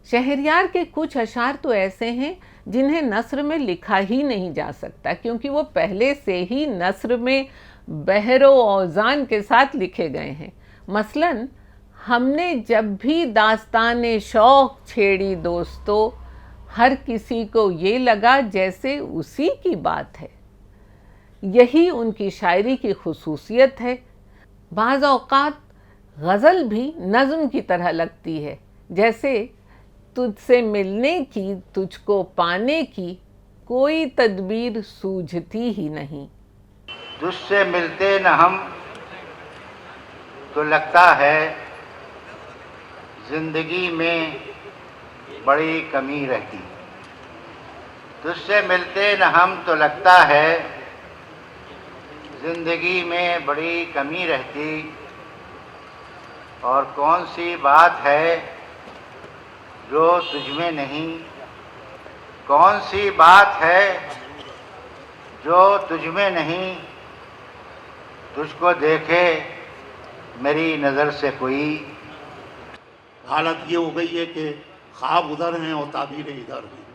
शहरयार के कुछ अशार तो ऐसे हैं जिन्हें नस्र में लिखा ही नहीं जा सकता, क्योंकि वो पहले से ही नस्र में बहरो औजान के साथ लिखे गए हैं। मसलन, हमने जब भी दास्तान शौक छेड़ी दोस्तों, हर किसी को ये लगा जैसे उसी की बात है। यही उनकी शायरी की खुसूसियत है। बाज़ औक़ात गज़ल भी नज़्म की तरह लगती है, जैसे तुझसे मिलने की, तुझको पाने की कोई तदबीर सूझती ही नहीं। तुझसे मिलते न हम तो लगता है ज़िंदगी में बड़ी कमी रहती। तुझसे मिलते न हम तो लगता है ज़िंदगी में बड़ी कमी रहती। और कौन सी बात है जो तुझमें नहीं, कौन सी बात है जो तुझमें नहीं, तुझको देखे मेरी नज़र से कोई। हालत ये हो गई है कि ख्वाब उधर हैं और ताबीरें इधर हैं,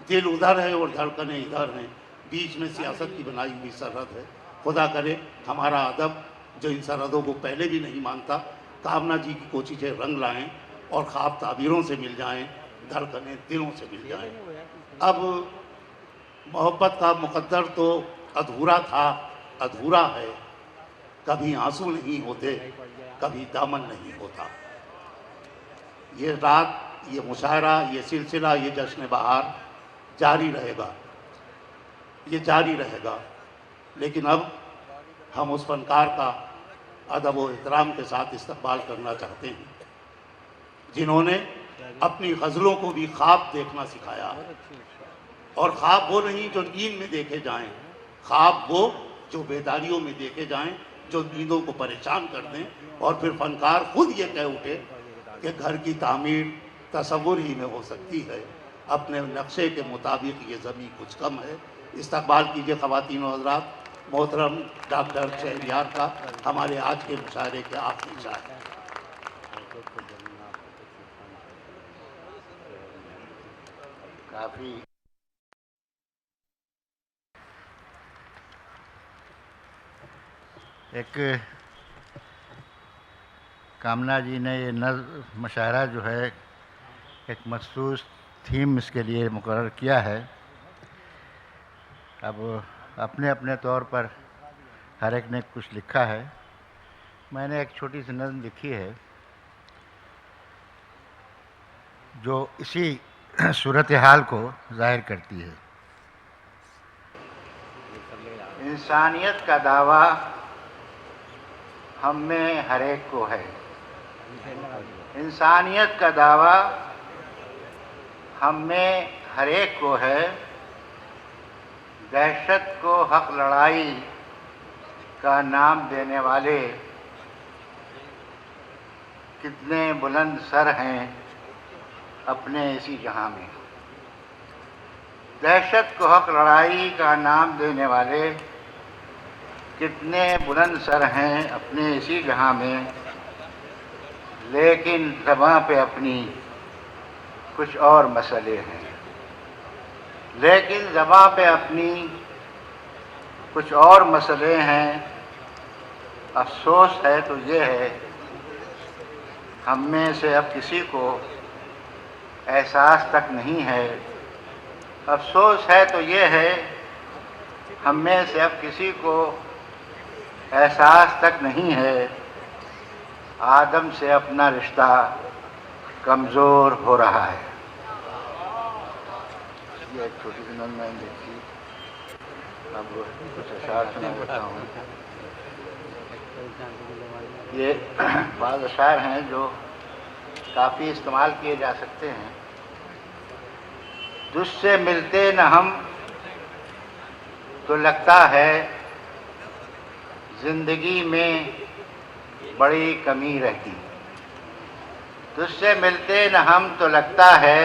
दिल उधर है और धड़कनें इधर हैं, बीच में सियासत की बनाई हुई सरहद है। खुदा करे हमारा अदब जो इन सरहदों को पहले भी नहीं मानता, कामना जी की कोशिशें रंग लाएं और ख्वाब ताबीरों से मिल जाएं, धड़कनें दिलों से मिल जाएं। अब मोहब्बत का मुकद्दर तो अधूरा था, अधूरा है। कभी आंसू नहीं होते, कभी दामन नहीं होता। ये रात, ये मुशायरा, ये सिलसिला, ये जश्न बहार जारी रहेगा, ये जारी रहेगा। लेकिन अब हम उस फनकार का अदब व एहतराम के साथ इस्तकबाल करना चाहते हैं जिन्होंने अपनी गज़लों को भी ख्वाब देखना सिखाया है। और ख्वाब वो नहीं जो नींद में देखे जाएं, ख्वाब वो जो बेदारियों में देखे जाएं, जो नींदों को परेशान कर दें। और फिर फनकार खुद ये कह उठे कि घर की तामीर तसव्वुर ही में हो सकती है, अपने नक्शे के मुताबिक ये ज़मीं कुछ कम है। इस्तकबाल कीजिए ख़वातीन व हज़रात, मोहतरम डॉक्टर शहरयार का, हमारे आज के मुशायरे के आखिरी शायर। काफ़ी एक कामना जी ने ये मुशायरा जो है एक मखसूस थीम इसके लिए मुकर्रर किया है। अब अपने अपने तौर पर हर एक ने कुछ लिखा है। मैंने एक छोटी सी नज़्म लिखी है जो इसी सूरत हाल को ज़ाहिर करती है। इंसानियत का दावा हम में हर एक को है। इंसानियत का दावा हम में हर एक को है। दहशत को हक लड़ाई का नाम देने वाले कितने बुलंद सर हैं अपने इसी जहां में। दहशत को हक लड़ाई का नाम देने वाले कितने बुलंद सर हैं अपने इसी जहां में। लेकिन ज़बां पे अपनी कुछ और मसले हैं। लेकिन ज़बां पे अपनी कुछ और मसले हैं। अफसोस है तो ये है हम में से अब किसी को एहसास तक नहीं है। अफसोस है तो ये है हम में से अब किसी को एहसास तक नहीं है। आदम से अपना रिश्ता कमज़ोर हो रहा है। ये एक छोटी सी नज़्म मैंने देखी, अब कुछ अशार सुना देता हूँ। ये बाज़ अशार हैं जो काफ़ी इस्तेमाल किए जा सकते हैं। तुझसे मिलते न हम तो लगता है ज़िंदगी में बड़ी कमी रहती। तुझसे मिलते न हम तो लगता है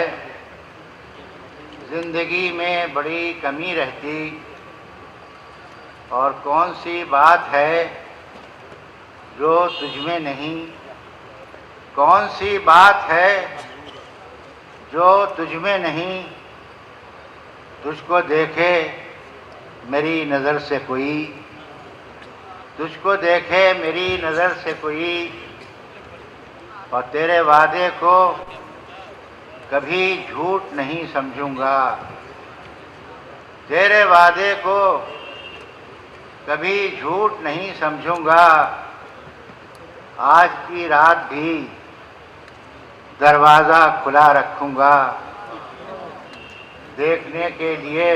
ज़िंदगी में बड़ी कमी रहती। और कौन सी बात है जो तुझमें नहीं, कौन सी बात है जो तुझ में नहीं तुझको देखे मेरी नज़र से कोई, तुझको देखे मेरी नज़र से कोई, और तेरे वादे को कभी झूठ नहीं समझूंगा, तेरे वादे को कभी झूठ नहीं समझूंगा। आज की रात भी दरवाज़ा खुला रखूंगा, देखने के लिए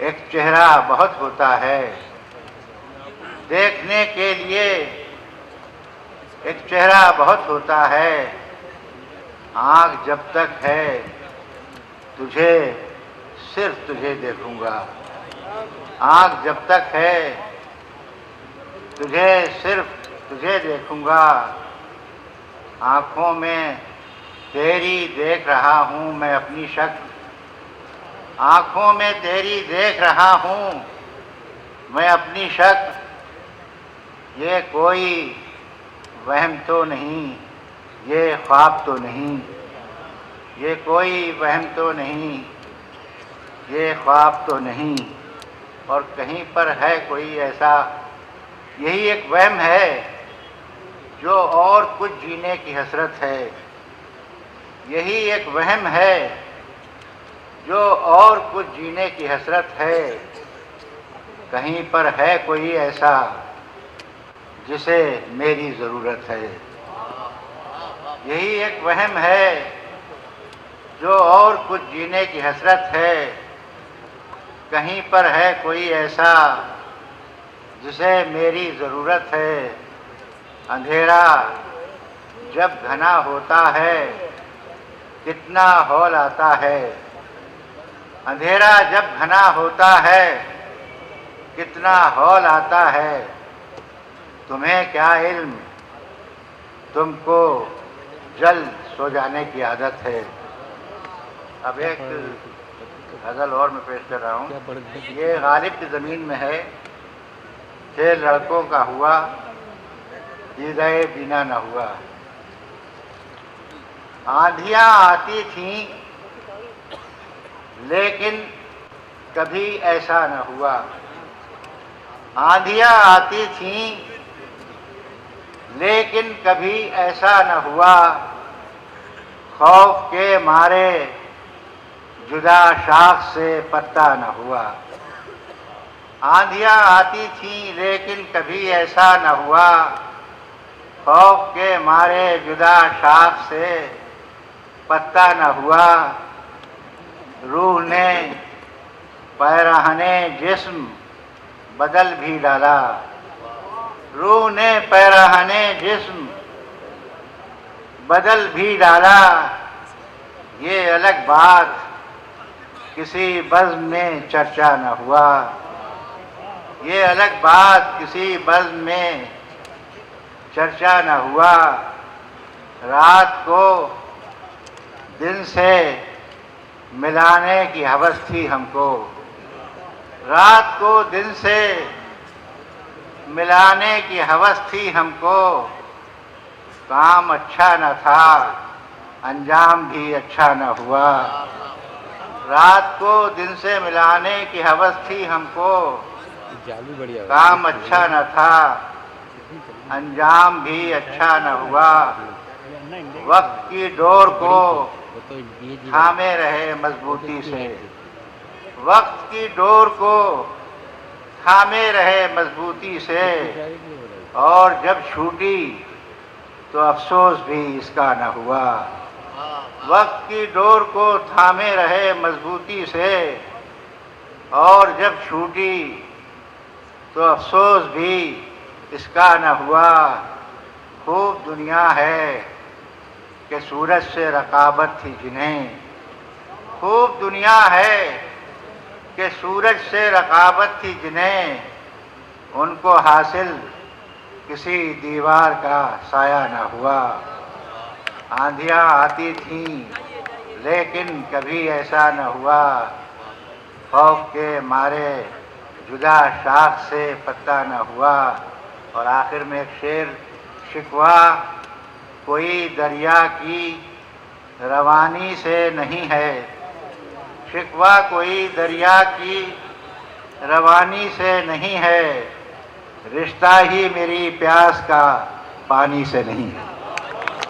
एक चेहरा बहुत होता है, देखने के लिए एक चेहरा बहुत होता है। आँख जब तक है तुझे सिर्फ तुझे देखूंगा, आँख जब तक है तुझे सिर्फ तुझे देखूंगा। आँखों में तेरी देख रहा हूँ मैं अपनी शक्ल, आँखों में तेरी देख रहा हूँ मैं अपनी शक्ल। ये कोई वहम तो नहीं, ये ख्वाब तो नहीं, ये कोई वहम तो नहीं, ये ख्वाब तो नहीं। और कहीं पर है कोई ऐसा, यही एक वहम है जो और कुछ जीने की हसरत है, यही एक वहम है जो और कुछ जीने की हसरत है। कहीं पर है कोई ऐसा जिसे मेरी ज़रूरत है, यही एक वहम है जो और कुछ जीने की हसरत है। कहीं पर है कोई ऐसा जिसे मेरी ज़रूरत है। अंधेरा जब घना होता है कितना हौल आता है, अंधेरा जब घना होता है कितना हौल आता है। तुम्हें क्या इल्म, तुमको जल्द सो जाने की आदत है। अब एक गज़ल और मैं पेश कर रहा हूँ, ये गालिब की ज़मीन में है। खेल लड़कों का हुआ दीदाए बिना न हुआ। आंधियाँ आती थीं लेकिन कभी ऐसा न हुआ, आंधियाँ आती थीं लेकिन कभी ऐसा न हुआ। खौफ के मारे जुदा शाख से पत्ता न हुआ। आंधियाँ आती थीं लेकिन कभी ऐसा न हुआ। खौफ के मारे जुदा शाख से पत्ता न हुआ। रूह ने पैराहने जिस्म बदल भी डाला, रूह ने पैराहने जिस्म बदल भी डाला। ये अलग बात किसी बज़्म में चर्चा न हुआ, ये अलग बात किसी बज़्म में चर्चा न हुआ। रात को दिन से मिलाने की हवस थी हमको, रात को दिन से मिलाने की हवस थी हमको। काम अच्छा न था अंजाम भी अच्छा न हुआ। रात को दिन से मिलाने की हवस थी हमको, काम अच्छा न था अंजाम भी अच्छा न हुआ। वक्त की डोर को थामे रहे मजबूती से, वक्त की डोर को थामे रहे मजबूती से। और जब छूटी तो अफसोस भी इसका न हुआ। वक्त की डोर को थामे रहे मजबूती से, और जब छूटी तो अफसोस भी इसका न हुआ। खूब दुनिया है कि सूरज से रकाबत थी जिन्हें, खूब दुनिया है कि सूरज से रकाबत थी जिन्हें। उनको हासिल किसी दीवार का साया न हुआ। आंधियाँ आती थीं लेकिन कभी ऐसा न हुआ। खौफ के मारे जुदा शाख से पत्ता न हुआ। और आखिर में एक शेर, शिकवा कोई दरिया की रवानी से नहीं है, शिकवा कोई दरिया की रवानी से नहीं है, रिश्ता ही मेरी प्यास का पानी से नहीं है।